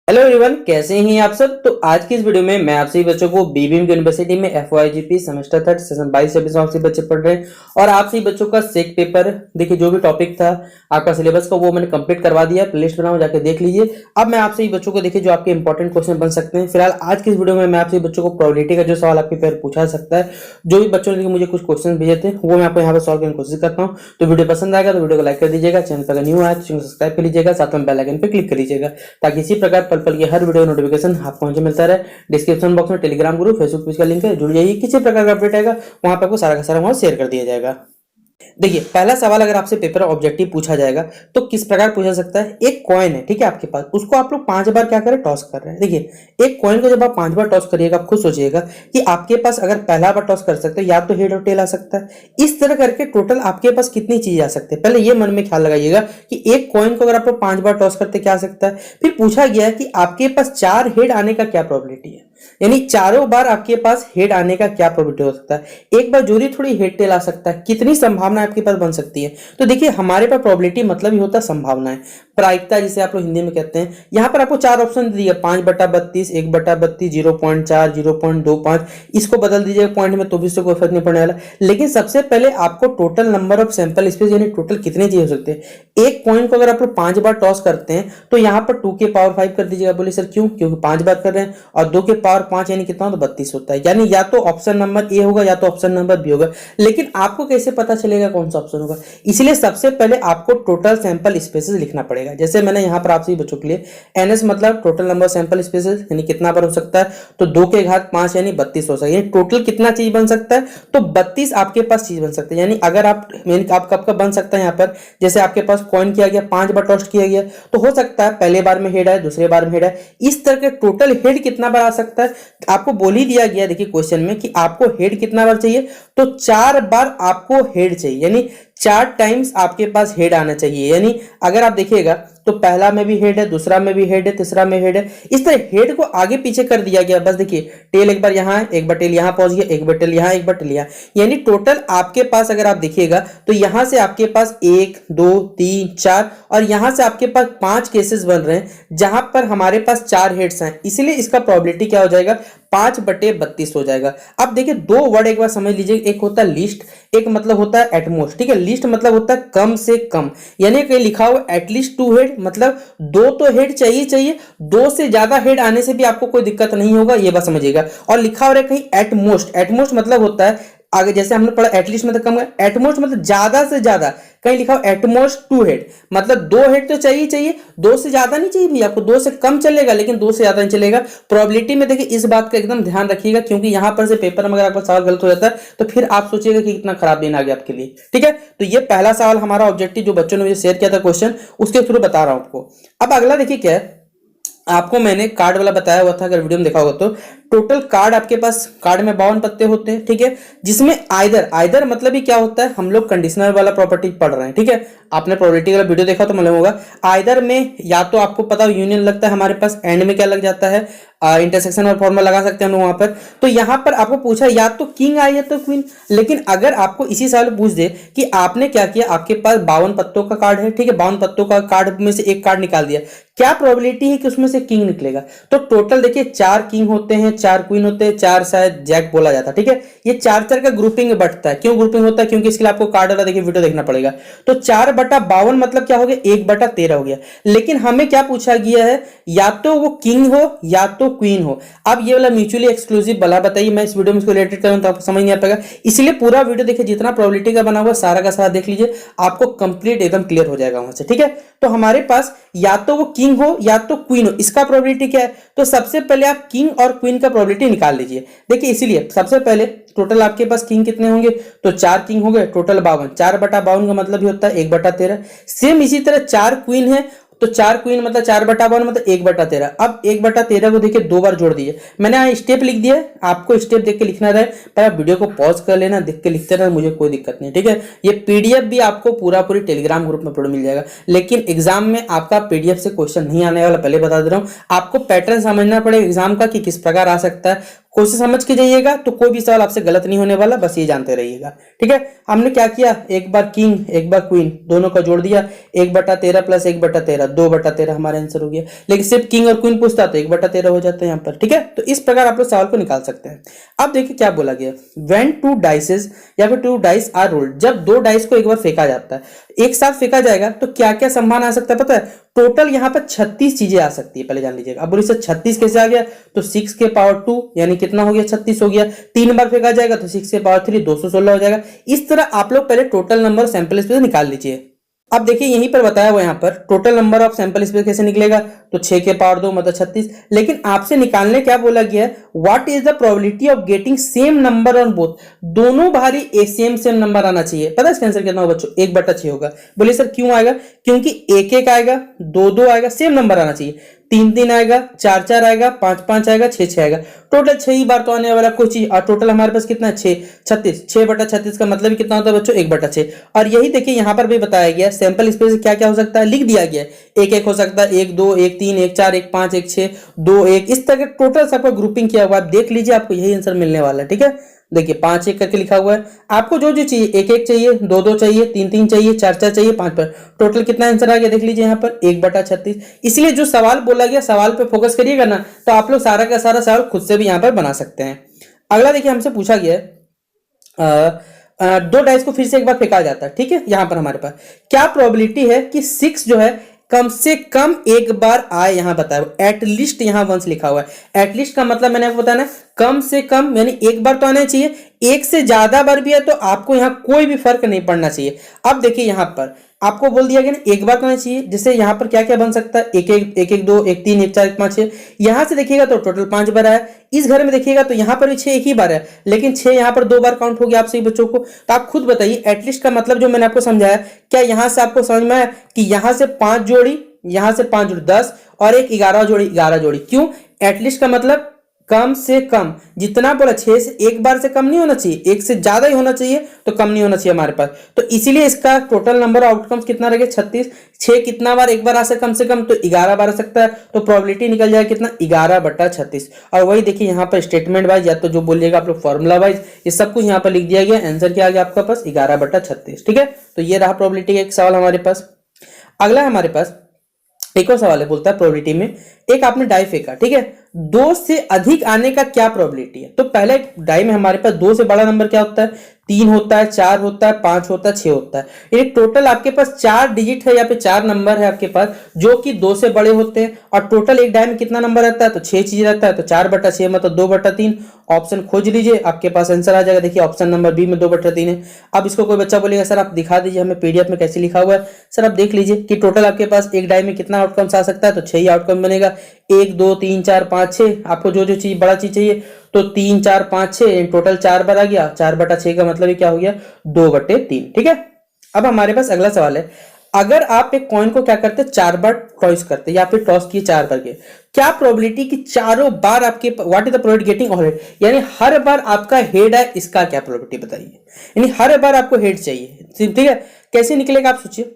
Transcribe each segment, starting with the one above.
Hello everyone, कैसे हैं आप सब। तो आज की इस वीडियो में मैं आप सभी बच्चों को बीबीएम यूनिवर्सिटी में FYGP सेमेस्टर थर्ड सेशन 22-24 आप सभी बच्चे पढ़ रहे हैं और आप सभी बच्चों का सेक पेपर देखिए जो भी टॉपिक था आपका सिलेबस का वो मैंने कंप्लीट करवा दिया। प्लेलिस्ट बनाओ, जाके देख लीजिए। अब मैं आप सभी बच्चों को देखिए जो आपके इंपॉर्टेंट क्वेश्चन बन सकते हैं। फिलहाल आज की इस वीडियो में मैं आप सभी बच्चों को प्रोबेबिलिटी का जो सवाल आपके पेपर पूछा सकता है, जो भी बच्चों ने मुझे कुछ क्वेश्चन भेजे थे वो मैं आपको यहाँ पर सॉल्व करने की कोशिश करता हूँ। तो वीडियो पसंद आएगा तो वीडियो को लाइक कर दीजिएगा, चैनल पर अगर न्यू आया तो चैनल सब्सक्राइब कर लीजिएगा, साथ में बेल आइकन पर क्लिक कर लीजिएगा ताकि इसी प्रकार पल पल की हर वीडियो नोटिफिकेशन आपको मुझे मिलता रहे। डिस्क्रिप्शन बॉक्स में टेलीग्राम ग्रुप, फेसबुक पेज का लिंक है, जुड़ जाइए। किसी प्रकार का अपडेट आएगा वहां पर आपको सारा का सारा वहां शेयर कर दिया जाएगा। देखिए पहला सवाल अगर आपसे पेपर ऑब्जेक्टिव पूछा जाएगा तो किस प्रकार पूछा सकता है। एक कॉइन है, ठीक है, आपके पास, उसको आप लोग 5 बार क्या करें, टॉस कर रहे हैं। देखिए एक कॉइन को जब आप 5 बार टॉस करिएगा आप खुद सोचिएगा कि आपके पास अगर पहला बार टॉस कर सकते हैं या तो हेड और टेल आ सकता है। इस तरह करके टोटल आपके पास कितनी चीज आ सकती है, पहले ये मन में ख्याल लगाइएगा कि एक कॉइन को अगर आप लोग 5 बार टॉस करते क्या आ सकता है। फिर पूछा गया है कि आपके पास 4 हेड आने का क्या प्रोबेबिलिटी है, यानी चारों बार आपके पास हेड आने का क्या प्रोबेबिलिटी हो सकता है। एक बार जोड़ी थोड़ी हेड टेल आ सकता है, कितनी संभावना आपके पास बन सकती है। तो देखिए हमारे पास प्रोबेबिलिटी मतलब ही होता है संभावनाएं, प्रायिकता जिसे आप लोग हिंदी में कहते हैं। यहां पर आपको 4 ऑप्शन दिए, 5/32, 1/32, 0.4, 0.25। इसको बदल दीजिए पॉइंट में तो भी इससे कोई फर्क नहीं पड़ने वाला। लेकिन सबसे पहले आपको total number of sample space यानी टोटल कितने चाहिए हो सकते हैं। एक पॉइंट को अगर आप लोग 5 बार टॉस करते हैं तो यहां पर 2 के पावर 5 कर दीजिएगा। बोले सर क्यों, क्योंकि 5 बार कर रहे हैं और 2 के पावर 5 यानी कितना, तो 32 होता है। यानी या तो ऑप्शन नंबर ए होगा या तो ऑप्शन नंबर बी होगा। लेकिन आपको कैसे पता चलेगा कौन सा ऑप्शन होगा, इसलिए सबसे पहले आपको टोटल सैंपल स्पेसेस लिखना पड़ेगा। जैसे मैंने यहां पर आप सभी बच्चों के लिए एनएस मतलब टोटल नंबर सैंपल स्पेसेस यानी कितना बार हो सकता है, तो 2 के घात 5 यानी 32 हो सकता है। यानी टोटल कितना चीज बन सकता है, तो 32 आपके पास चीज बन सकता है। यानी अगर आप आपका बन सकता है यहाँ पर, जैसे आपके पास कॉइन किया गया, 5 बार टॉस किया गया, तो हो सकता है पहले बार में हेड है, दूसरे बार में हेड है। इस तरह के टोटल हेड कितना बार आ सकता है आपको बोल ही दिया गया। देखिए क्वेश्चन में कि आपको हेड कितना बार चाहिए, तो 4 बार आपको हेड चाहिए, यानी 4 टाइम्स आपके पास हेड आना चाहिए। यानी अगर आप देखिएगा तो पहला में भी हेड है, दूसरा में भी हेड है, तीसरा में हेड है। इस तरह हेड को आगे पीछे कर दिया गया। बस देखिए टेल एक बार यहाँ, एक बार टेल यहाँ पहुंच गया, एक बार टेल यहाँ, एक बार टेल यहाँ। यानी टोटल आपके पास अगर आप देखिएगा तो यहां से आपके पास 1 2 3 4 और यहां से आपके पास 5 केसेस बन रहे हैं जहां पर हमारे पास 4 हेड्स हैं। इसलिए इसका प्रोबेबिलिटी क्या हो जाएगा, 5/32 हो जाएगा। अब देखिए 2 वर्ड एक बार समझ लीजिए, एक होता है लिस्ट, एक मतलब होता है एटमोस्ट। ठीक है, लिस्ट मतलब होता है कम से कम, यानी कहीं लिखा हुआ एटलीस्ट 2 हेड, मतलब 2 तो हेड चाहिए। 2 से ज्यादा हेड आने से भी आपको कोई दिक्कत नहीं होगा, ये बात समझिएगा। और लिखा हो रहा है कहीं एटमोस्ट, एटमोस्ट मतलब होता है आगे जैसे हमने पढ़ा एटलीस्ट मतलब कम है, एटमोस्ट मतलब ज्यादा से ज्यादा। कहीं लिखा हो एटमोस्ट 2 हेड, मतलब 2 हेड तो चाहिए। 2 से ज्यादा नहीं चाहिए भी आपको, 2 से कम चलेगा लेकिन 2 से ज्यादा नहीं चलेगा। प्रोबेबिलिटी में देखिए इस बात का एकदम ध्यान रखिएगा, क्योंकि यहां पर से पेपर में अगर आपका सवाल गलत हो जाता है तो फिर आप सोचिएगा कि कितना खराब दिन आ गया आपके लिए। ठीक है, तो ये पहला सवाल हमारा ऑब्जेक्टिव जो बच्चों ने मुझे शेयर किया था क्वेश्चन, उसके थ्रू बता रहा हूं आपको। अब अगला देखिए क्या है, आपको मैंने कार्ड वाला बताया हुआ था, अगर वीडियो में देखा होगा तो टोटल कार्ड आपके पास, कार्ड में 52 पत्ते होते हैं। ठीक है, जिसमें आइदर मतलब ही क्या होता है, हम लोग कंडीशनल वाला प्रॉपर्टी पढ़ रहे हैं। ठीक है, आपने प्रोबेबिलिटी वाला वीडियो देखा तो मालूम होगा। आइदर में या तो आपको पता यूनियन लगता है हमारे पास, एंड में क्या लग जाता है, इंटरसेक्शन और फॉर्मूला लगा सकते हैं हम लोग वहां पर। तो यहां पर आपको पूछा या तो किंग आई है तो क्वीन। लेकिन अगर आपको इसी सवाल पूछ दे कि आपने क्या किया, आपके पास 52 पत्तों का कार्ड है, ठीक है, 52 पत्तों का कार्ड में से एक कार्ड निकाल दिया, क्या प्रोबेबिलिटी है कि उसमें से किंग निकलेगा। तो टोटल देखिए 4 किंग होते हैं, 4 क्वीन होते हैं, 4 शायद जैक बोला जाता है। ठीक है, ये 4 का ग्रुपिंग में बढ़ता है। क्यों ग्रुपिंग होता है, क्योंकि इसके लिए आपको कार्ड वाला देखिए वीडियो देखना पड़ेगा। तो 4/52 मतलब क्या हो गया, 1/13 हो गया। लेकिन हमें क्या पूछा गया है, या तो वो किंग हो या तो क्वीन हो। अब ये वाला म्यूचुअली एक्सक्लूसिव वाला बताइए, मैं इस वीडियो में इसको रिलेटेड करूं तो आपको समझ नहीं आ पाएगा। इसलिए पूरा वीडियो देखिए, जितना प्रोबेबिलिटी का बना हुआ सारा का सारा देख लीजिए, आपको कंप्लीट एकदम क्लियर हो जाएगा वहां से। ठीक है, तो हमारे पास या तो वो किंग हो या तो क्वीन हो, इसका प्रोबेबिलिटी क्या है, तो सबसे पहले आप किंग और क्वीन का प्रोबेबिलिटी निकाल लीजिए। देखिए इसीलिए सबसे पहले टोटल आपके पास किंग कितने होंगे, तो 4 किंग हो गए, टोटल 52, 4/52 का मतलब ही होता है 1/13। सेम इसी तरह 4 क्वीन है, तो 4 क्वीन मतलब 4/52 मतलब 1/13। अब 1/13 को देखिए 2 बार जोड़ दीजिए। मैंने यहाँ स्टेप लिख दिया, आपको स्टेप देख के लिखना रहे, पर आप वीडियो को पॉज कर लेना, देख के लिखते रहे, मुझे कोई दिक्कत नहीं। ठीक है, ये पीडीएफ भी आपको पूरी टेलीग्राम ग्रुप में अपलोड मिल जाएगा। लेकिन एग्जाम में आपका पीडीएफ से क्वेश्चन नहीं आने वाला, पहले बता दे रहा हूँ। आपको पैटर्न समझना पड़ेगा एग्जाम का कि किस प्रकार आ सकता है। कोशिश समझ के जाइएगा तो कोई भी सवाल आपसे गलत नहीं होने वाला, बस ये जानते रहिएगा। ठीक है, हमने क्या किया, एक बार किंग एक बार क्वीन दोनों का जोड़ दिया, 1/13 प्लस 1/13 2/13 हमारा आंसर हो गया। लेकिन सिर्फ किंग और क्वीन पूछता तो 1/13 हो जाता है यहाँ पर। ठीक है, तो इस प्रकार आप लोग सवाल को निकाल सकते हैं। अब देखिए क्या बोला गया, व्हेन 2 डाइसेस या फिर 2 डाइस आर रोल्ड, जब 2 डाइस को एक बार फेंका जाता है, एक साथ फेंका जाएगा तो क्या क्या संभावना आ सकता है पता है, टोटल यहाँ पर 36 चीजें आ सकती है, पहले जान लीजिएगा। अब बोलिए सर 36 कैसे आ गया, तो 6 के पावर 2 यानी कितना हो गया, 36 हो गया। 3 बार फेंका जाएगा तो 6 के पावर 3 216 हो जाएगा। इस तरह आप लोग पहले टोटल नंबर सैंपल स्पेस निकाल लीजिए। अब देखिए यहीं पर बताया हुआ यहाँ पर total number of sample space कैसे निकलेगा, तो 6 के पावर 2 मतलब 36। लेकिन आपसे निकालने क्या बोला गया है, what is the probability of getting same number on both, दोनों भारी सेम नंबर आना चाहिए। पता है इसका आंसर कितना होगा बच्चों, 1/6 होगा। बोलिए सर क्यों आएगा, क्योंकि 1-1 आएगा, 2-2 आएगा, सेम नंबर आना चाहिए। 3-3 आएगा, 4-4 आएगा, 5-5 आएगा, 6-6 आएगा, टोटल 6 ही बार तो आने वाला कोई चीज। और टोटल हमारे पास कितना है 6, 36, 6/36 का मतलब कितना होता है बच्चों 1/6। और यही देखिए यहाँ पर भी बताया गया सैंपल स्पेस क्या क्या हो सकता है, लिख दिया गया है। 1-1 हो सकता है, 1-2, 1-3, 1-4, 1-5, 1-6, 2-1, इस तरह के टोटल सबका ग्रुपिंग किया हुआ है। आप देख लीजिए आपको यही आंसर मिलने वाला है। ठीक है, देखिए 5-1 करके लिखा हुआ है। आपको जो जो चाहिए, 1-1 चाहिए, 2-2 चाहिए, 3-3 चाहिए, 4-4 चाहिए, 5 पर टोटल कितना आंसर आ गया देख लीजिए यहाँ पर 1/36। इसलिए जो सवाल बोला गया सवाल पे फोकस करिएगा ना, तो आप लोग सारा का सारा सवाल खुद से भी यहाँ पर बना सकते हैं। अगला देखिए हमसे पूछा गया है 2 डाइस को फिर से एक बार फेंका जाता है। ठीक है, यहां पर हमारे पास क्या प्रोबेबिलिटी है कि 6 जो है कम से कम एक बार आए, यहां बताया एटलीस्ट, यहां वंस लिखा हुआ है। एटलीस्ट का मतलब मैंने आपको बताया ना, कम से कम यानी एक बार तो आना चाहिए, एक से ज्यादा बार भी है तो आपको यहां कोई भी फर्क नहीं पड़ना चाहिए। अब देखिए यहां पर आपको बोल दिया गया ना एक बार तो आना चाहिए, जैसे यहां पर क्या क्या बन सकता है, 1-1, 1-1, 2, 1-3, 1-4, 1-5, 6। यहां से देखिएगा तो टोटल 5 बार आया। इस घर में देखिएगा तो यहां पर भी 6 एक ही बार है, लेकिन 6 यहां पर 2 बार काउंट हो गया आप सही बच्चों को। तो आप खुद बताइए एटलीस्ट का मतलब जो मैंने आपको समझाया, क्या यहां से आपको समझ में आया कि यहां से 5 जोड़ी, यहां से 5 जोड़ी 10 और एक 11 जोड़ी 11 जोड़ी। क्यों एटलीस्ट का मतलब कम से कम, जितना बोला 6 से एक बार से कम नहीं होना चाहिए, एक से ज्यादा ही होना चाहिए, तो कम नहीं होना चाहिए हमारे पास। तो इसीलिए इसका टोटल नंबर आउटकम्स कितना रहेगा 36। 6 कितना बार एक बार आ सकता कम से कम, तो 11 बार आ सकता है, तो प्रोबेबिलिटी निकल जाएगा कितना 11/36। और वही देखिए यहाँ पर स्टेटमेंट वाइज या तो जो बोलिएगा आप लोग फॉर्मूला वाइज, ये सब कुछ यहाँ पर लिख दिया गया। आंसर क्या आ गया आपका पास 11/36। ठीक है, तो ये रहा प्रोबेबिलिटी का एक सवाल हमारे पास। अगला हमारे पास एक और सवाल है, बोलता है प्रोबेबिलिटी में एक आपने डाई फेंका, ठीक है, 2 से अधिक आने का क्या प्रोबेबिलिटी है। तो पहले डाई में हमारे पास 2 से बड़ा नंबर क्या होता है, 3 होता है, 4 होता है, 5 होता है, 6 होता है। ये टोटल आपके पास 4 डिजिट है या फिर 4 नंबर है आपके पास जो कि 2 से बड़े होते हैं। और टोटल एक डाई में कितना नंबर रहता है, तो 6 चीज रहता है, तो 4/6 मतलब 2/3। ऑप्शन खोज लीजिए, आपके पास आंसर आ जाएगा। देखिए ऑप्शन नंबर बी में 2/3 है। अब इसको कोई बच्चा बोलेगा सर आप दिखा दीजिए हमें पीडीएफ में कैसे लिखा हुआ है। सर आप देख लीजिए कि टोटल आपके पास एक डाई में कितना आउटकम्स आ सकता है, तो 6 ही आउटकम बनेगा। 1 2 3 4 5 6, आपको जो जो चीज बड़ा चीज चाहिए, तो 3 4 5 6 टोटल 4 बार आ गया। 4/6 का मतलब क्या हो गया 2/3। ठीक है, अब हमारे पास अगला सवाल है, अगर आप एक कॉइन को क्या करते 4 बार टॉस करते या फिर टॉस किए 4 बार के, क्या प्रोबेबिलिटी कि चारों बार आपके, what is the probability getting all head, यानी हर बार आपका हेड है, इसका क्या प्रोबेबिलिटी बताइए। यानी हर बार आपको हेड चाहिए, ठीक है, कैसे निकलेगा आप सोचिए।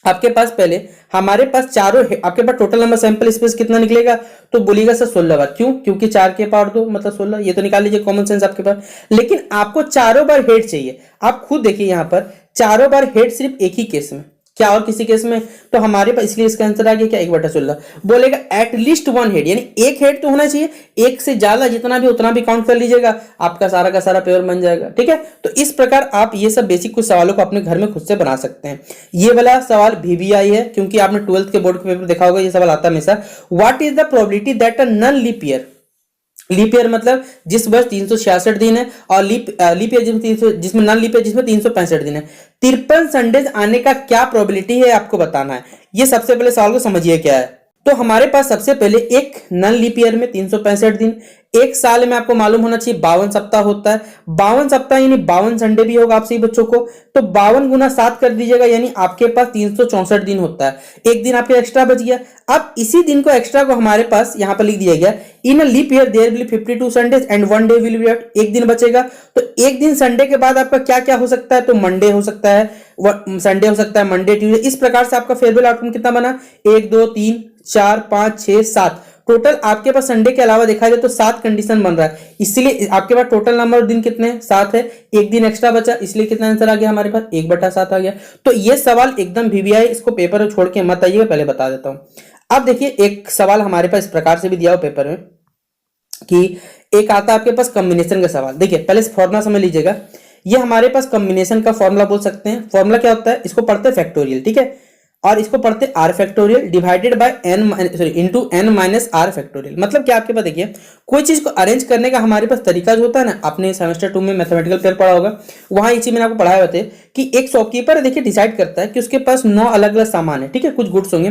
आपके पास पहले हमारे पास चारों, आपके पास टोटल नंबर सैंपल स्पेस कितना निकलेगा, तो बोलिएगा सर 16 बार। क्यों, क्योंकि 4 के पावर 2 मतलब 16, ये तो निकाल लीजिए कॉमन सेंस आपके पास। लेकिन आपको चारों बार हेड चाहिए। आप खुद देखिए यहां पर चारों बार हेड सिर्फ एक ही केस में, क्या और किसी केस में, तो हमारे पास इसलिए इसका आंसर आ गया क्या 1/16। बोलेगा एटलीस्ट 1 हेड, यानी एक हेड तो होना चाहिए, एक से ज्यादा जितना भी उतना भी काउंट कर लीजिएगा, आपका सारा का सारा पेपर बन जाएगा। ठीक है, तो इस प्रकार आप ये सब बेसिक कुछ सवालों को अपने घर में खुद से बना सकते हैं। ये वाला सवाल VBI है, क्योंकि आपने 12th के बोर्ड के पेपर देखा होगा, ये सवाल आता है हमेशा। What is the probability that a non leap year, leap year मतलब जिस वर्ष 366 दिन है, और लीप ईयर जिसमें नॉन लीप ईयर जिसमें 365 दिन है, 53 संडेज आने का क्या प्रोबेबिलिटी है आपको बताना है। ये सबसे पहले सवाल को समझिए क्या है। तो हमारे पास सबसे पहले एक नन लीप ईयर में 365 दिन, एक साल में आपको मालूम होना चाहिए 52 सप्ताह होता है। 52 सप्ताह यानी 52 संडे भी होगा आप सही बच्चों को, तो 52 गुना 7 कर दीजिएगा, यानी आपके पास 364 दिन होता है। एक दिन आपके एक्स्ट्रा बच गया। अब इसी दिन को एक्स्ट्रा को हमारे पास यहां पर लिख दिया गया, in a leap year there will 52 Sundays and 1 day will be left, एक दिन बचेगा। तो एक दिन संडे के बाद आपका क्या क्या हो सकता है, तो मंडे हो सकता है, संडे हो सकता है, मंडे ट्यूजडे। इस प्रकार से आपका फेयरवेल आउटकम कितना बना 1 2 3 4 5 6 7, टोटल आपके पास संडे के अलावा देखा जाए तो 7 कंडीशन बन रहा है, इसलिए आपके पास टोटल नंबर दिन कितने हैं 7 है, एक दिन एक्स्ट्रा बचा, इसलिए कितना आंसर आ गया हमारे पास 1/7 आ गया। तो ये सवाल एकदम वीवीआई, इसको पेपर में छोड़ के मत आइएगा, पहले बता देता हूं। अब देखिए एक सवाल हमारे पास इस प्रकार से भी दिया हो पेपर में कि एक आता है आपके पास कॉम्बिनेशन का सवाल। देखिए पहले फॉर्मूला समझ लीजिएगा, ये हमारे पास कॉम्बिनेशन का फॉर्मूला बोल सकते हैं। फॉर्मूला क्या होता है, इसको पढ़ते हैं फैक्टोरियल, ठीक है, और इसको पढ़ते R factorial divided by N sorry into N minus R factorial. मतलब क्या आपके पास देखिए कोई चीज को अरेंज करने का हमारे पास तरीका जो होता है ना, आपने सेमेस्टर 2 में मैथमेटिकल पेपर पढ़ा होगा, वहां ये चीज मैंने आपको पढ़ाया हुआ थे कि एक शॉपकीपर देखिए डिसाइड करता है कि उसके पास 9 अलग अलग सामान है, ठीक है, कुछ गुड्स होंगे।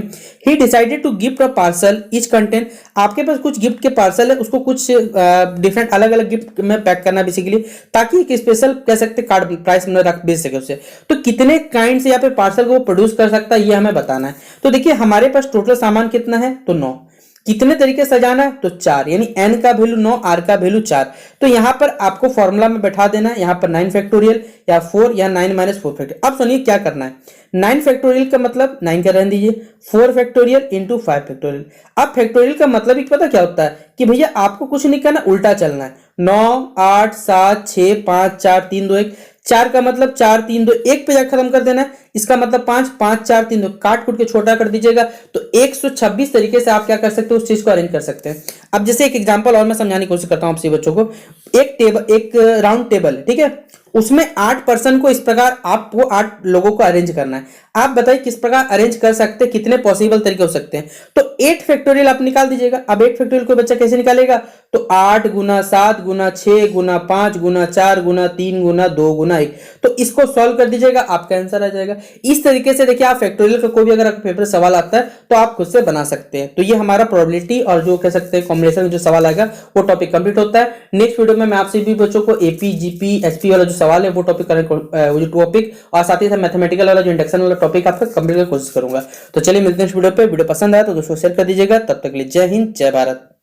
He decided to gift a parcel each content, आपके पास कुछ गिफ्ट के पार्सल है, उसको कुछ डिफरेंट अलग अलग गिफ्ट में पैक करना बेसिकली, ताकि एक स्पेशल कह सकते कार्ड प्राइस में रख बेच सके उससे। तो कितने काइंड से यहाँ पे पार्सल को वो प्रोड्यूस कर सकता है ये हमें बताना है। तो देखिए हमारे पास टोटल सामान कितना है, तो 9, कितने तरीके से सजाना है, तो 4, यानी n का वैल्यू 9, r का वैल्यू 4। तो यहां पर आपको फॉर्मूला में बैठा देना है, यहां पर 9 फैक्टोरियल या 4 या 9 माइनस 4 फैक्टोरियल। अब सुनिए क्या करना है, 9 फैक्टोरियल का मतलब 9 का रहने दीजिए, 4 फैक्टोरियल इंटू 5 फैक्टोरियल। अब फैक्टोरियल का मतलब ही पता क्या होता है कि भैया आपको कुछ नहीं करना, उल्टा चलना है। 9 8 7 6 5 4 3 2 1, 4 का मतलब 4 3 2 1 पे जाकर खत्म कर देना है, इसका मतलब 5 5 4 3 2, काट कूट के छोटा कर दीजिएगा। तो 126 तरीके से आप क्या कर सकते हो, उस चीज को अरेंज कर सकते हैं। अब जैसे एक एग्जांपल और मैं समझाने की कोशिश करता हूं आपसे बच्चों को, एक राउंड टेबल है, ठीक है, उसमें 8 पर्सन को इस प्रकार आपको 8 लोगों को अरेंज करना है। आप बताइए किस प्रकार अरेंज कर सकते हैं, कितने पॉसिबल तरीके हो सकते हैं। तो 8 फैक्टोरियल आप निकाल दीजिएगा। अब 8 फैक्टोरियल कोई बच्चा कैसे निकालेगा, तो 8 गुना 7 गुना 6 गुना 5 गुना 4 गुना 3 गुना 2 गुना 1, तो इसको सॉल्व कर दीजिएगा, आपका आंसर आ जाएगा। इस तरीके से देखिए आप फैक्टोरियल का कोई भी अगर पेपर सवाल आता है तो आप खुद से बना सकते हैं। तो ये हमारा प्रोबेबिलिटी और जो कह सकते हैं कॉम्बिनेशन जो सवाल आएगा वो टॉपिक कंप्लीट होता है। नेक्स्ट वीडियो में मैं आपसे भी बच्चों को एपी जीपी एचपी वाला जो सवाल है वो टॉपिक वो जो टॉपिक और साथ ही साथ मैथमेटिकल वाला जो इंडक्शन वाला टॉपिक आपका कंप्लीट करने की कोशिश करूंगा। तो चलिए मिलते हैं इस वीडियो पे। वीडियो पसंद आया तो दोस्तों शेयर कर दीजिएगा। तब तक के लिए जय हिंद जय भारत।